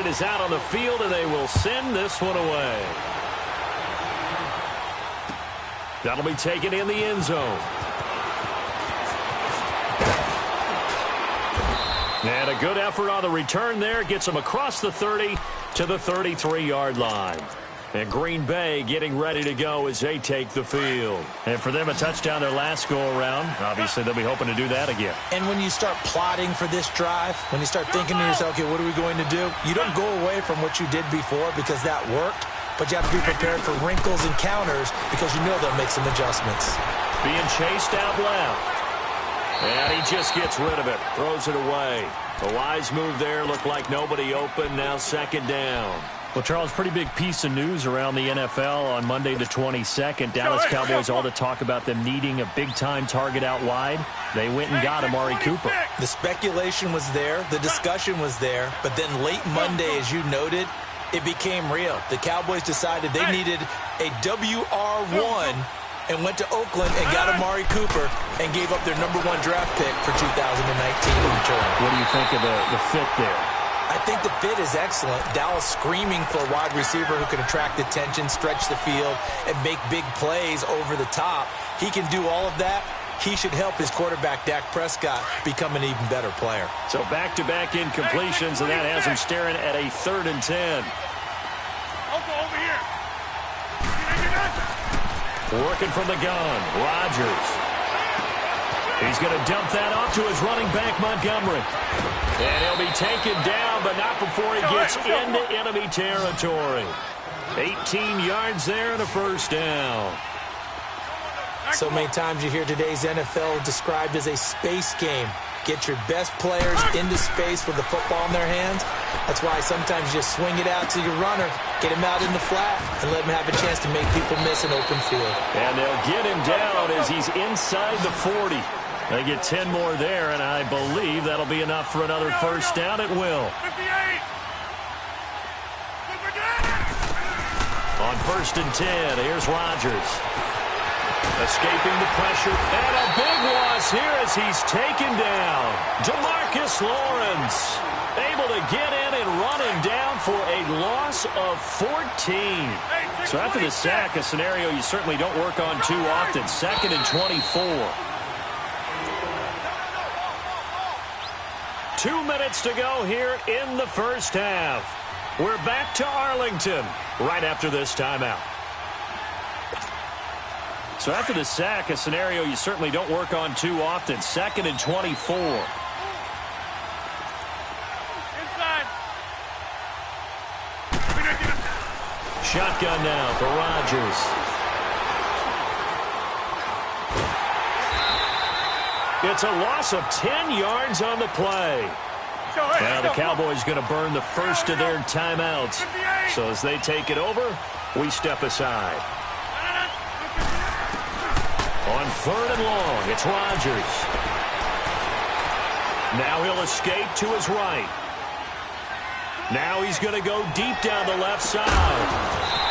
is out on the field, and they will send this one away. That'll be taken in the end zone. And a good effort on the return there. Gets them across the 30 to the 33-yard line. And Green Bay getting ready to go as they take the field. And for them, a touchdown their last go-around. Obviously, they'll be hoping to do that again. And when you start plotting for this drive, when you start thinking to yourself, okay, what are we going to do? You don't go away from what you did before because that worked, but you have to be prepared for wrinkles and counters because you know they'll make some adjustments. Being chased out left. And he just gets rid of it. Throws it away. A wise move there. Looked like nobody open. Now second down. Well, Charles, pretty big piece of news around the NFL on Monday the 22nd. Dallas Cowboys, all the talk about them needing a big-time target out wide. They went and got Amari Cooper. The speculation was there. The discussion was there. But then late Monday, as you noted, it became real. The Cowboys decided they needed a WR1 and went to Oakland and got Amari Cooper and gave up their #1 draft pick for 2019 in return. What do you think of the fit there? I think the fit is excellent. Dallas screaming for a wide receiver who can attract attention, stretch the field, and make big plays over the top. He can do all of that. He should help his quarterback, Dak Prescott, become an even better player. So back-to-back incompletions, and that has him staring at a 3rd and 10. Over here. Working from the gun, Rodgers. He's going to dump that off to his running back, Montgomery. And he'll be taken down, but not before he gets into enemy territory. 18 yards there and a first down. So many times you hear today's NFL described as a space game. Get your best players into space with the football in their hands. That's why sometimes you just swing it out to your runner, get him out in the flat, and let him have a chance to make people miss an open field. And they'll get him down as he's inside the 40. They get 10 more there, and I believe that'll be enough for another first down. It will. 58. On 1st and 10, here's Rodgers. Escaping the pressure, and a big loss here as he's taken down. DeMarcus Lawrence able to get in and run him down for a loss of 14. So after the sack, a scenario you certainly don't work on too often. 2nd and 24. 2 minutes to go here in the first half. We're back to Arlington right after this timeout. So after the sack, a scenario you certainly don't work on too often. 2nd and 24. Inside. Shotgun now for Rodgers. It's a loss of 10 yards on the play. Now the Cowboys going to burn the first of their timeouts. So as they take it over, we step aside. On 3rd and long, it's Rodgers. Now he'll escape to his right. Now he's going to go deep down the left side.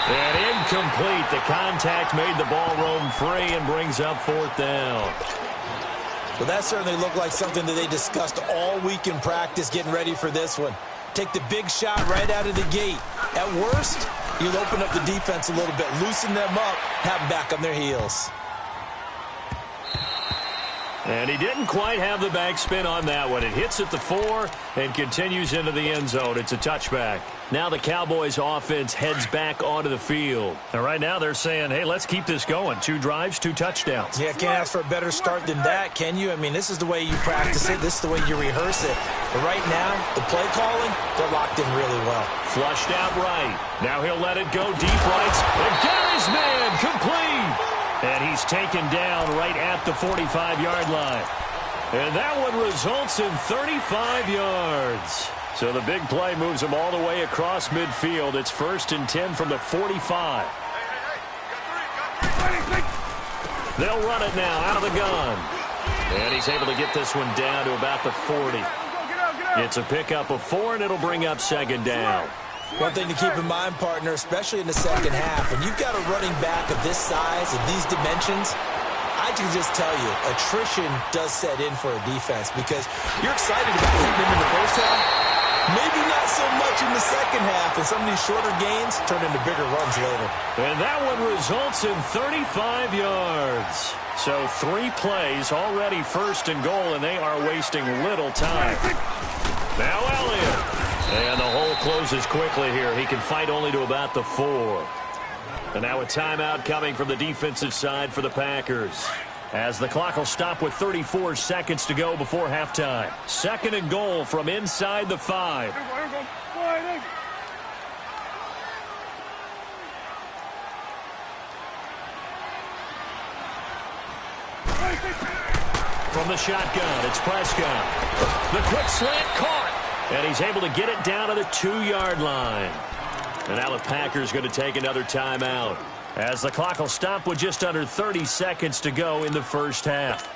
And incomplete. The contact made the ball roam free and brings up 4th down. Well, that certainly looked like something that they discussed all week in practice getting ready for this one. Take the big shot right out of the gate. At worst, you'll open up the defense a little bit, loosen them up, have them back on their heels. And he didn't quite have the backspin on that one. It hits at the 4 and continues into the end zone. It's a touchback. Now the Cowboys offense heads back onto the field. And right now they're saying, hey, let's keep this going. 2 drives, 2 touchdowns. Yeah, can't ask for a better start than that, can you? I mean, this is the way you practice it. This is the way you rehearse it. But right now, the play calling, they're locked in really well. Flushed out right. Now he'll let it go deep right. And got his man complete. And he's taken down right at the 45-yard line. And that one results in 35 yards. So the big play moves them all the way across midfield. It's 1st and 10 from the 45. They'll run it now out of the gun. And he's able to get this one down to about the 40. It's a pickup of 4, and it'll bring up 2nd down. One thing to keep in mind, partner, especially in the second half, when you've got a running back of this size and these dimensions, I can just tell you, attrition does set in for a defense because you're excited about hitting him in the first half, Maybe not so much in the second half, and some of these shorter gains turn into bigger runs later. And that one results in 35 yards. So 3 plays already first and goal, and they are wasting little time. Now Elliott. And the hole closes quickly here. He can fight only to about the 4. And now a timeout coming from the defensive side for the Packers, as the clock will stop with 34 seconds to go before halftime. Second and goal from inside the 5. From the shotgun, it's Prescott. The quick slant caught, and he's able to get it down to the 2-yard line. And now the Packers going to take another timeout, as the clock will stop with just under 30 seconds to go in the first half.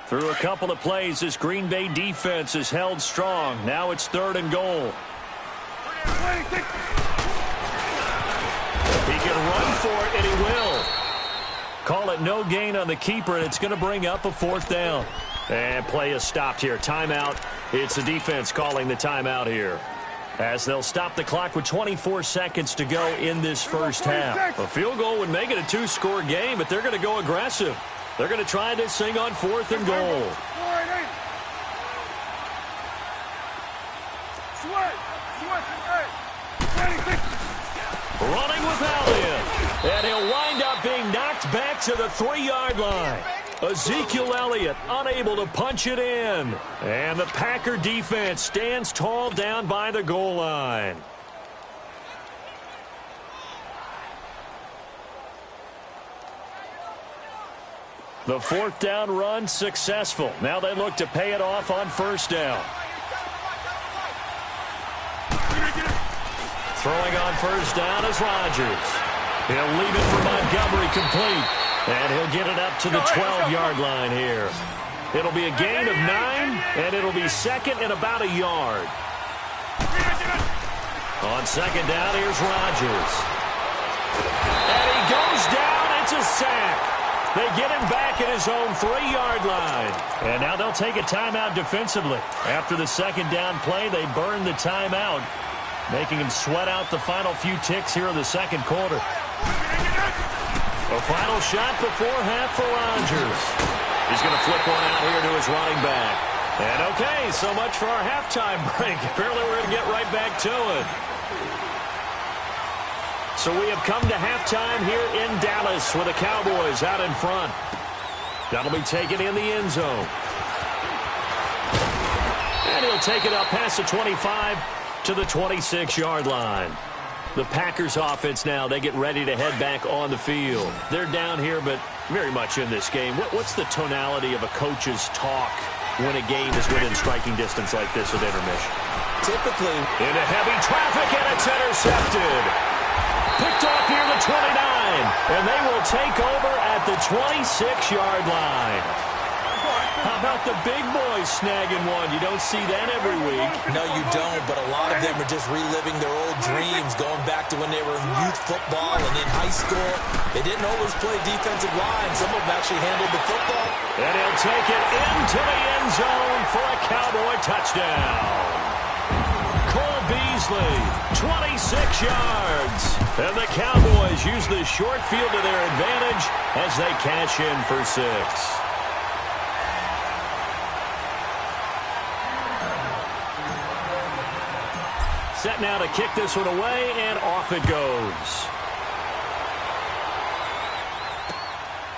Through a couple of plays, this Green Bay defense is held strong. Now it's third and goal. He can run for it, and he will. Call it no gain on the keeper, and it's going to bring up a 4th down. And play is stopped here. Timeout. It's the defense calling the timeout here, as they'll stop the clock with 24 seconds to go in this first half. A field goal would make it a 2-score game, but they're going to go aggressive. They're going to try this thing on 4th and goal. Running with Elliott, and he'll wind up being knocked back to the 3-yard line. Ezekiel Elliott unable to punch it in. And the Packer defense stands tall down by the goal line. The 4th down run successful. Now they look to pay it off on 1st down. Throwing on 1st down is Rodgers. He'll leave it for Montgomery complete. And he'll get it up to the 12-yard line here. It'll be a gain of 9, and it'll be second and about a yard. On 2nd down, here's Rodgers. And he goes down. It's a sack. They get him back at his own 3-yard line. And now they'll take a timeout defensively. After the 2nd down play, they burn the timeout, making him sweat out the final few ticks here in the 2nd quarter. A final shot before half for Rodgers. He's going to flip one out here to his running back. And okay, so much for our halftime break. Apparently we're going to get right back to it. So we have come to halftime here in Dallas with the Cowboys out in front. That'll be taken in the end zone. And he'll take it up past the 25 to the 26-yard line. The Packers offense now, they get ready to head back on the field. They're down here, but very much in this game. What's the tonality of a coach's talk when a game is within striking distance like this at intermission? Typically, into heavy traffic, and it's intercepted. Picked off near the 29, and they will take over at the 26-yard line. How about the big boys snagging one? You don't see that every week. No, you don't, but a lot of them are just reliving their old dreams, going back to when they were in youth football and in high school. They didn't always play defensive line. Some of them actually handled the football. And he'll take it into the end zone for a Cowboy touchdown. Cole Beasley, 26 yards. And the Cowboys use the short field to their advantage as they cash in for 6. Set now to kick this one away, and off it goes.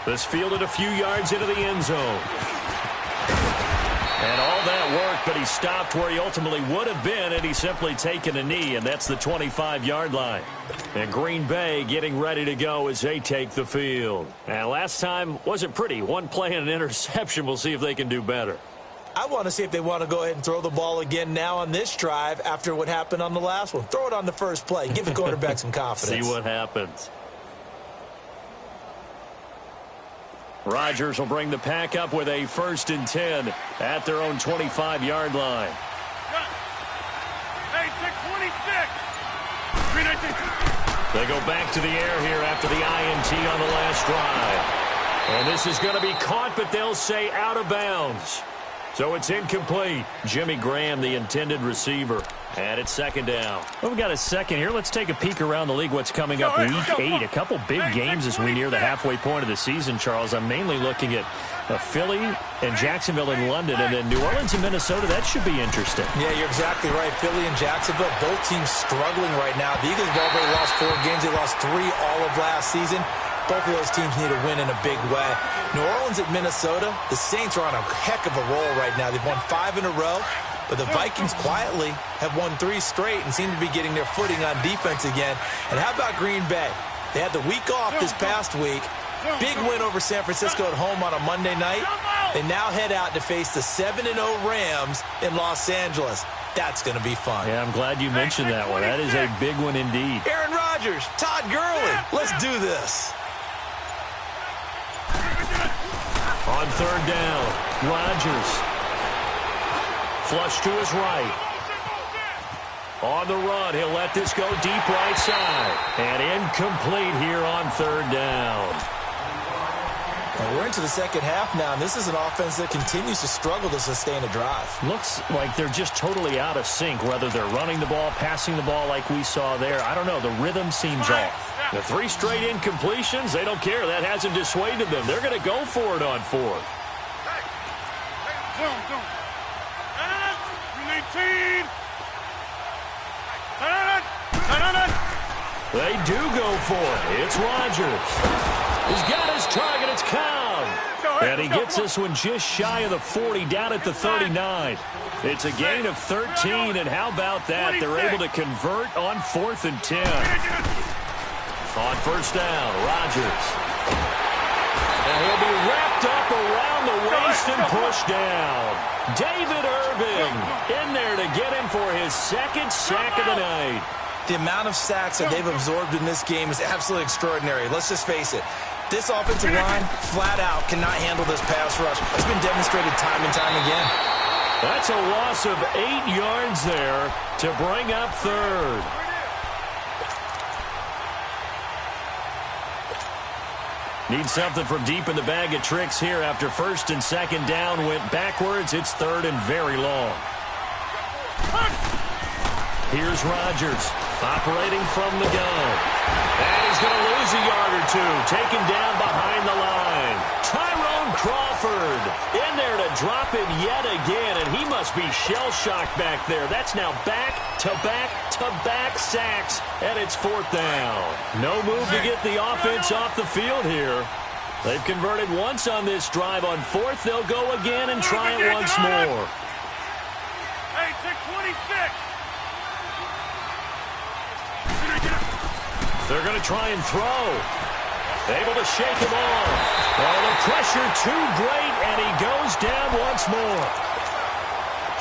This fielded a few yards into the end zone. And all that work, but he stopped where he ultimately would have been had he simply taken a knee, and that's the 25-yard line. And Green Bay getting ready to go as they take the field. And last time wasn't pretty. One play and an interception. We'll see if they can do better. I want to see if they want to go ahead and throw the ball again now on this drive after what happened on the last one. Throw it on the first play. Give the quarterback some confidence. See what happens. Rodgers will bring the pack up with a 1st and 10 at their own 25-yard line. Hey, 626. They go back to the air here after the INT on the last drive. And this is going to be caught, but they'll say out of bounds. So it's incomplete. Jimmy Graham, the intended receiver. And it's second down. Well, we've got a second here. Let's take a peek around the league. What's coming up week 8. A couple big games as we near the halfway point of the season, Charles. I'm mainly looking at Philly and Jacksonville in London, and then New Orleans and Minnesota. That should be interesting. Yeah, you're exactly right. Philly and Jacksonville, both teams struggling right now. The Eagles have already lost 4 games. They lost 3 all of last season. Both of those teams need a win in a big way. New Orleans at Minnesota, the Saints are on a heck of a roll right now. They've won 5 in a row. But the Vikings quietly have won 3 straight and seem to be getting their footing on defense again. And how about Green Bay? They had the week off this past week. Big win over San Francisco at home on a Monday night. They now head out to face the 7-0 Rams in Los Angeles. That's going to be fun. Yeah, I'm glad you mentioned that one. That is a big one indeed. Aaron Rodgers, Todd Gurley. Let's do this. On third down, Rodgers. Flush to his right. On the run, he'll let this go deep right side. And incomplete here on third down. And we're into the second half now, and this is an offense that continues to struggle to sustain a drive. Looks like they're just totally out of sync, whether they're running the ball, passing the ball like we saw there. I don't know. The rhythm seems off. The 3 straight incompletions, they don't care. That hasn't dissuaded them. They're going to go for it on fourth. Zoom. You need team. They do go for it. It's Rodgers. He's got his target. It's Cobb. And he gets this one just shy of the 40, down at the 39. It's a gain of 13, and how about that? They're able to convert on 4th and 10. On first down, Rodgers. And he'll be wrapped up around the waist and pushed down. David Irving in there to get him for his 2nd sack of the night. The amount of sacks that they've absorbed in this game is absolutely extraordinary. Let's just face it. This offensive line, flat out, cannot handle this pass rush. It's been demonstrated time and time again. That's a loss of 8 yards there to bring up third. Need something from deep in the bag of tricks here after 1st and 2nd down went backwards. It's 3rd and very long. Here's Rodgers operating from the gun. And he's going to lose a yard or 2. Taken down behind the line. Tyrone Crawford in there to drop it yet again. And he must be shell-shocked back there. That's now back-to-back-to-back sacks. And it's 4th down. No move to get the offense off the field here. They've converted once on this drive. On 4th, they'll go again and try it once more. Hey, take 26. They're going to try and throw. Able to shake him off. Oh, the pressure too great, and he goes down once more.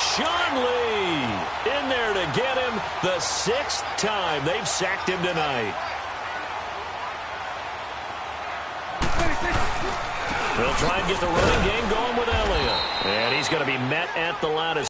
Sean Lee in there to get him the 6th time they've sacked him tonight. They'll try and get the running game going with Elliott. And he's going to be met at the line of